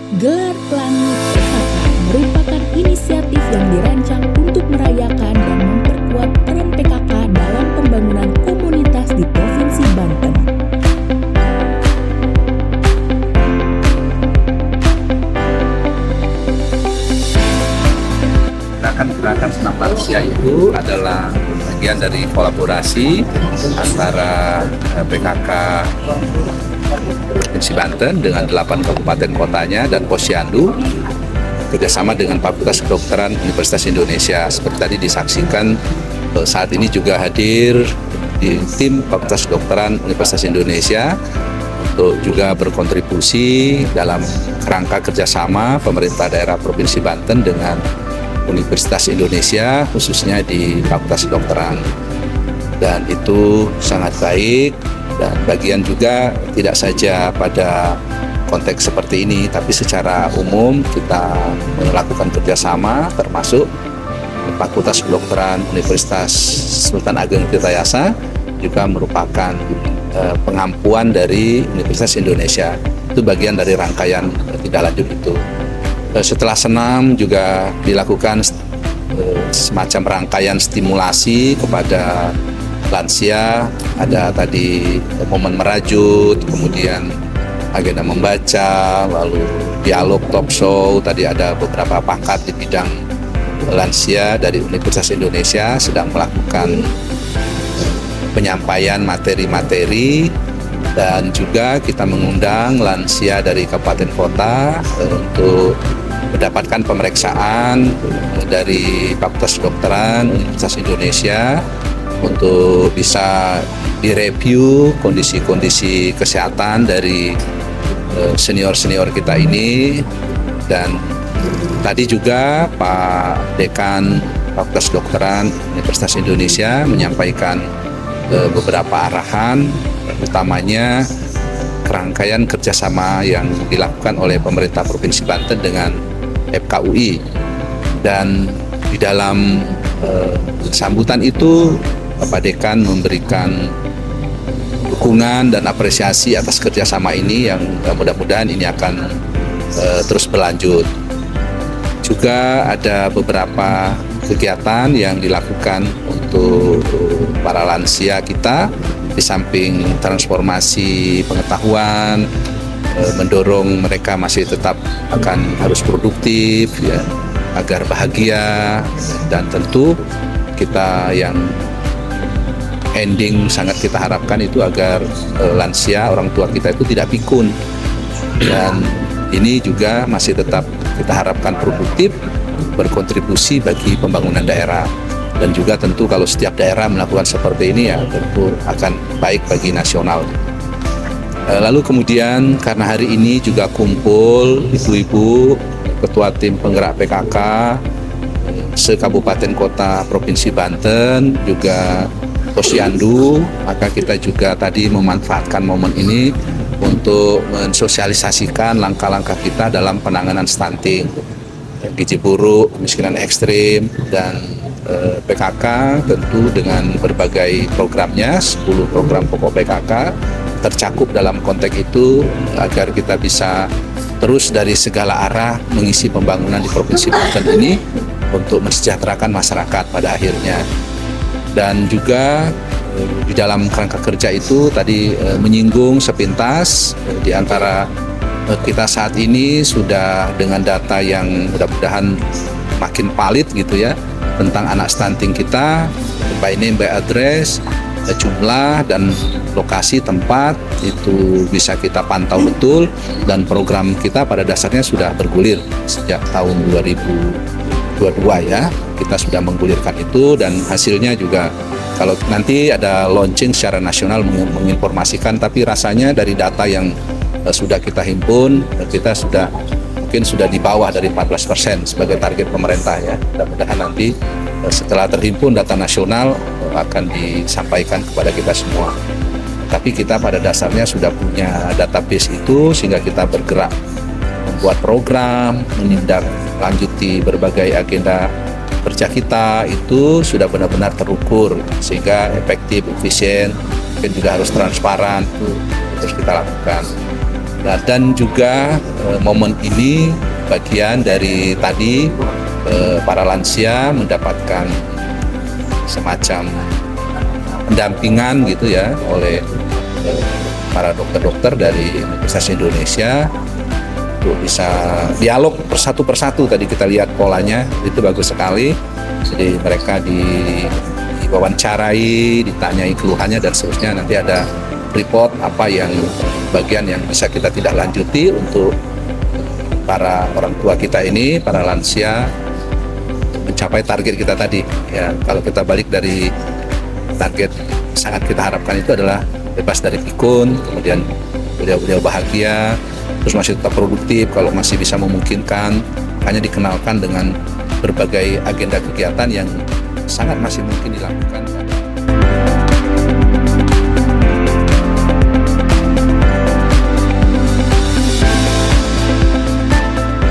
Gelar Pelangi PKK merupakan inisiatif yang dirancang untuk merayakan dan memperkuat peran PKK dalam pembangunan komunitas di Provinsi Banten. Gerakan Senam Lansia itu adalah bagian dari kolaborasi antara PKK Provinsi Banten dengan 8 kabupaten kotanya dan Posyandu kerjasama dengan Fakultas Kedokteran Universitas Indonesia. Seperti tadi disaksikan, saat ini juga hadir di tim Fakultas Kedokteran Universitas Indonesia untuk juga berkontribusi dalam kerangka kerjasama pemerintah daerah Provinsi Banten dengan Universitas Indonesia, khususnya di Fakultas Kedokteran. Dan itu sangat baik, dan bagian juga tidak saja pada konteks seperti ini, tapi secara umum kita melakukan kerjasama, termasuk Fakultas Kedokteran Universitas Sultan Ageng Tirtayasa juga merupakan pengampuan dari Universitas Indonesia. Itu bagian dari rangkaian tindak lanjut itu. Setelah senam juga dilakukan semacam rangkaian stimulasi kepada lansia. Ada tadi momen merajut, kemudian agenda membaca, lalu dialog talk show. Tadi ada beberapa pakar di bidang lansia dari Universitas Indonesia sedang melakukan penyampaian materi-materi, dan juga kita mengundang lansia dari kabupaten kota untuk mendapatkan pemeriksaan dari Fakultas Kedokteran Universitas Indonesia untuk bisa direview kondisi-kondisi kesehatan dari senior-senior kita ini. Dan tadi juga Pak Dekan Fakultas Kedokteran Universitas Indonesia menyampaikan beberapa arahan, utamanya rangkaian kerjasama yang dilakukan oleh pemerintah Provinsi Banten dengan FKUI. Dan di dalam sambutan itu Bapak Dekan memberikan dukungan dan apresiasi atas kerjasama ini yang mudah-mudahan ini akan terus berlanjut. Juga ada beberapa kegiatan yang dilakukan untuk para lansia kita, di samping transformasi pengetahuan, mendorong mereka masih tetap akan harus produktif ya, agar bahagia. Dan tentu kita yang ending sangat kita harapkan itu agar lansia, orang tua kita itu tidak pikun, dan ini juga masih tetap kita harapkan produktif, berkontribusi bagi pembangunan daerah. Dan juga tentu kalau setiap daerah melakukan seperti ini ya tentu akan baik bagi nasional. Lalu kemudian karena hari ini juga kumpul ibu-ibu ketua tim penggerak PKK se-kabupaten kota Provinsi Banten, juga Posyandu, maka kita juga tadi memanfaatkan momen ini untuk mensosialisasikan langkah-langkah kita dalam penanganan stunting, gizi buruk, kemiskinan ekstrim, dan PKK tentu dengan berbagai programnya, 10 program pokok PKK tercakup dalam konteks itu, agar kita bisa terus dari segala arah mengisi pembangunan di Provinsi Banten ini untuk mensejahterakan masyarakat pada akhirnya. Dan juga di dalam kerangka kerja itu tadi menyinggung sepintas di antara kita saat ini sudah dengan data yang mudah-mudahan makin valid gitu ya, tentang anak stunting kita, by name by address, jumlah dan lokasi tempat itu bisa kita pantau betul. Dan program kita pada dasarnya sudah bergulir sejak tahun 2022 ya, kita sudah menggulirkan itu, dan hasilnya juga kalau nanti ada launching secara nasional menginformasikan. Tapi rasanya dari data yang sudah kita himpun, kita mungkin sudah di bawah dari 14% sebagai target pemerintah ya. Mudah-mudahan nanti setelah terhimpun data nasional akan disampaikan kepada kita semua. Tapi kita pada dasarnya sudah punya database itu, sehingga kita bergerak membuat program, menindaklanjuti berbagai agenda kerja kita itu sudah benar-benar terukur, sehingga efektif, efisien, mungkin juga harus transparan, itu terus kita lakukan. Nah, dan juga momen ini bagian dari tadi para lansia mendapatkan semacam pendampingan gitu ya oleh para dokter-dokter dari Universitas Indonesia untuk bisa dialog persatu tadi kita lihat polanya itu bagus sekali. Jadi mereka diwawancarai, ditanyai keluhannya dan seterusnya, nanti ada report apa yang bagian yang bisa kita tidak lanjuti untuk para orang tua kita ini, para lansia mencapai target kita tadi ya. Kalau kita balik dari target sangat kita harapkan itu adalah bebas dari pikun, kemudian beliau bahagia, terus masih tetap produktif kalau masih bisa memungkinkan, hanya dikenalkan dengan berbagai agenda kegiatan yang sangat masih mungkin dilakukan.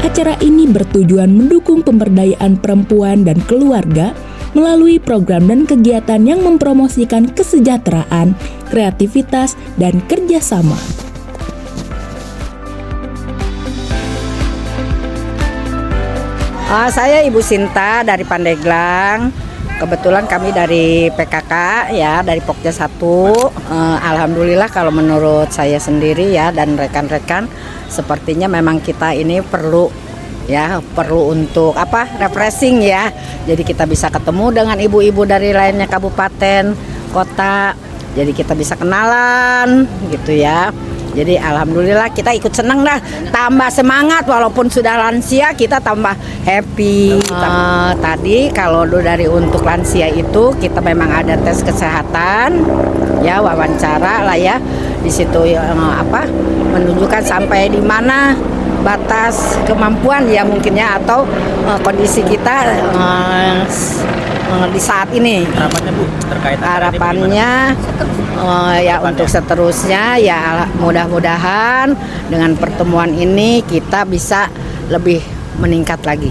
Acara ini bertujuan mendukung pemberdayaan perempuan dan keluarga melalui program dan kegiatan yang mempromosikan kesejahteraan, kreativitas, dan kerjasama. Saya Ibu Sinta dari Pandeglang. Kebetulan kami dari PKK ya, dari Pokja 1. Alhamdulillah kalau menurut saya sendiri ya dan rekan-rekan, sepertinya memang kita ini perlu untuk refreshing ya. Jadi kita bisa ketemu dengan ibu-ibu dari lainnya kabupaten, kota. Jadi kita bisa kenalan gitu ya. Jadi alhamdulillah kita ikut senang dah, tambah semangat walaupun sudah lansia kita tambah happy. Tadi kalau dari untuk lansia itu kita memang ada tes kesehatan, ya wawancara lah ya. Di situ menunjukkan sampai di mana batas kemampuan ya mungkinnya atau kondisi kita di saat ini. Harapannya Bu terkait harapannya ya untuk seterusnya ya mudah-mudahan dengan pertemuan ini kita bisa lebih meningkat lagi.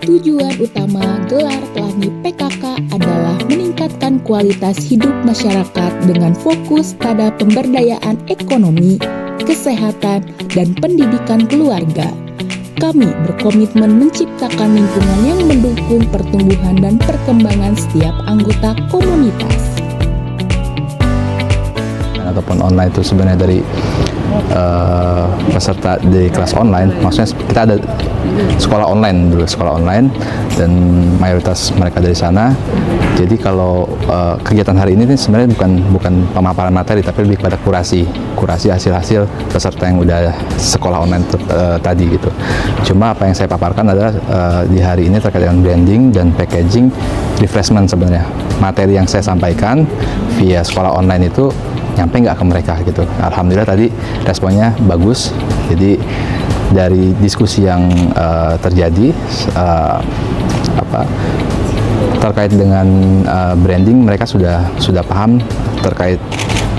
Tujuan utama gelar Pelangi PKK adalah meningkatkan kualitas hidup masyarakat dengan fokus pada pemberdayaan ekonomi, kesehatan, dan pendidikan keluarga. Kami berkomitmen menciptakan lingkungan yang mendukung pertumbuhan dan perkembangan setiap anggota komunitas. Ataupun online itu sebenarnya dari peserta di kelas online, maksudnya kita ada sekolah online dan mayoritas mereka dari sana. Jadi kalau kegiatan hari ini sebenarnya bukan pemaparan materi tapi lebih pada kurasi hasil-hasil peserta yang udah sekolah online tadi gitu. Cuma apa yang saya paparkan adalah di hari ini terkait dengan branding dan packaging refreshment sebenarnya. Materi yang saya sampaikan via sekolah online itu nyampe nggak ke mereka gitu. Alhamdulillah tadi responnya bagus. Jadi dari diskusi yang terjadi terkait dengan branding, mereka sudah paham terkait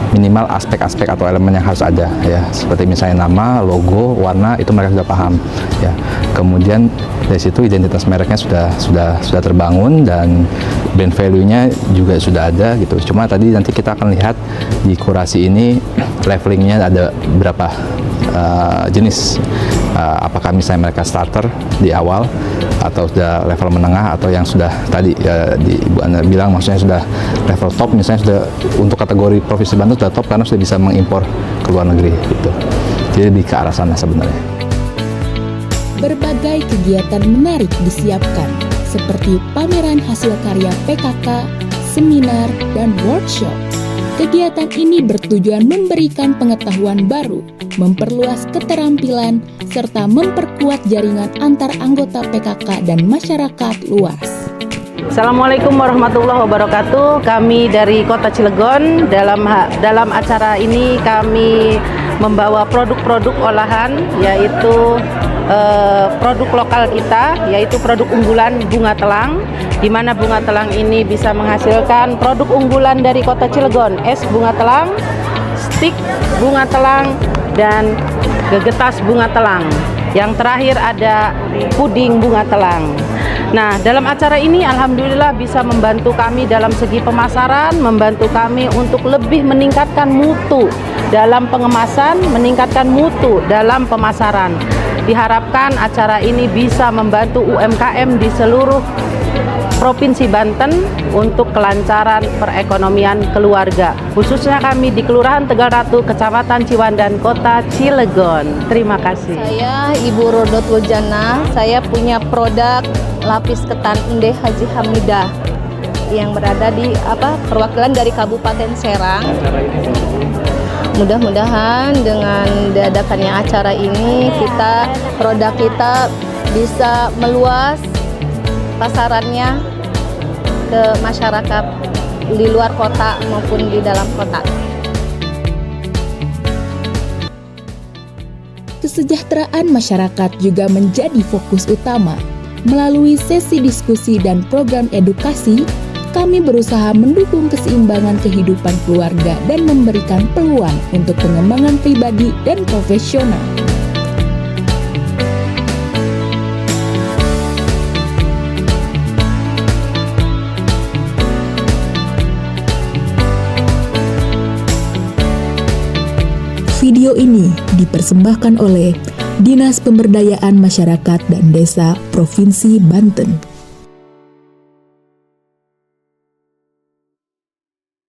minimal aspek-aspek atau elemen yang harus ada ya, seperti misalnya nama, logo, warna, itu mereka sudah paham ya. Kemudian dari situ identitas mereknya sudah terbangun dan brand value-nya juga sudah ada gitu. Cuma tadi nanti kita akan lihat di kurasi ini levelingnya ada berapa jenis, apakah misalnya mereka starter di awal atau sudah level menengah atau yang sudah tadi Bu Ana bilang maksudnya sudah level top, misalnya sudah untuk kategori Provinsi Banten sudah top karena sudah bisa mengimpor ke luar negeri gitu. Jadi lebih ke arah sana sebenarnya. Berbagai kegiatan menarik disiapkan seperti pameran hasil karya PKK, seminar, dan workshop. Kegiatan ini bertujuan memberikan pengetahuan baru, memperluas keterampilan, serta memperkuat jaringan antar anggota PKK dan masyarakat luas. Assalamualaikum warahmatullahi wabarakatuh. Kami dari Kota Cilegon, dalam acara ini kami membawa produk-produk olahan, yaitu produk lokal kita, yaitu produk unggulan bunga telang, di mana bunga telang ini bisa menghasilkan produk unggulan dari Kota Cilegon, es bunga telang, stik bunga telang, dan gegetas bunga telang. Yang terakhir ada puding bunga telang. Nah, dalam acara ini alhamdulillah bisa membantu kami dalam segi pemasaran, membantu kami untuk lebih meningkatkan mutu dalam pengemasan, meningkatkan mutu dalam pemasaran. Diharapkan acara ini bisa membantu UMKM di seluruh Provinsi Banten untuk kelancaran perekonomian keluarga, khususnya kami di Kelurahan Tegal Ratu, Kecamatan Ciwandan, Kota Cilegon. Terima kasih. Saya Ibu Rodot Wojana, saya punya produk lapis ketan Endeh Haji Hamidah yang berada di perwakilan dari Kabupaten Serang. Mudah-mudahan dengan diadakannya acara ini produk kita bisa meluas pasarannya ke masyarakat di luar kota maupun di dalam kota. Kesejahteraan masyarakat juga menjadi fokus utama. Melalui sesi diskusi dan program edukasi, kami berusaha mendukung keseimbangan kehidupan keluarga dan memberikan peluang untuk pengembangan pribadi dan profesional. Video ini dipersembahkan oleh Dinas Pemberdayaan Masyarakat dan Desa Provinsi Banten.